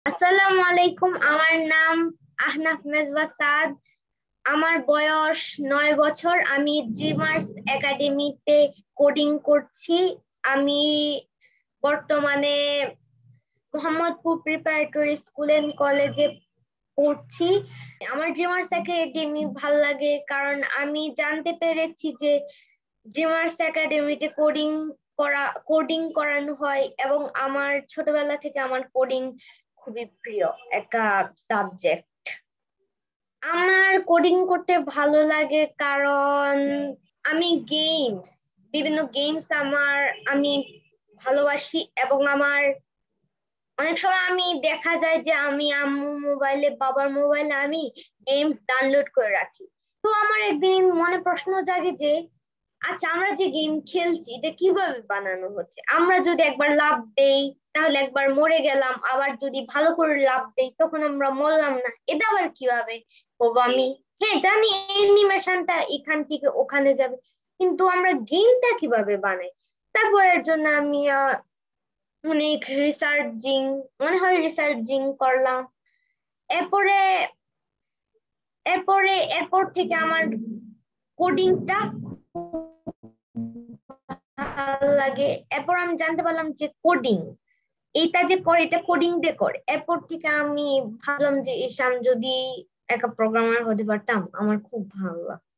আসসালামু আলাইকুম। আমার নাম আহনাফ মেজবা সাদ। আমার বয়স 9 বছর। আমি ড্রিমার্স একাডেমিতে কোডিং করছি। আমি বর্তমানে মোহাম্মদপুর প্রিপারেটরি স্কুল এন্ড কলেজে পড়ছি। আমার ড্রিমার্স একাডেমি ভাল লাগে কারণ আমি জানতে পেরেছি যে ড্রিমার্স একাডেমিতে কোডিং করানো হয় এবং আমার ছোটবেলা থেকে আমার কোডিং খুবই প্রিয় একটা সাবজেক্ট। আমার কোডিং করতে ভালো লাগে কারণ আমি বিভিন্ন গেমস আমি ভালোবাসি এবং আমার অনেক সময় দেখা যায় যে আমি আম্মু মোবাইলে বাবার মোবাইলে আমি গেমস ডাউনলোড করে রাখি। তো আমার একদিন মনে প্রশ্ন জাগে যে আচ্ছা, আমরা যে গেম খেলছি এটা কিভাবে বানানো হচ্ছে? আমরা যদি একবার লাফ দেই তাহলে একবার মরে গেলাম, আবার যদি ভালো করে লাফ দেই তখন আমরা মরলাম না, এটা আবার কিভাবে করবো আমি? হ্যাঁ জানি অ্যানিমেশনটা এখান থেকে ওখানে যাবে, কিন্তু আমরা গেমটা কিভাবে বানাই? তারপরের জন্য আমি অনেক রিসার্চিং করলাম। এরপরে এরপর থেকে আমার কোডিংটা ভালো লাগে। এরপর আমি জানতে পারলাম যে কোডিং এইটা যে করে এটা কোডিং দিয়ে করে। এরপর থেকে আমি ভাবলাম যে ইস, আমি যদি একটা প্রোগ্রামার হতে পারতাম আমার খুব ভালো লাগতো।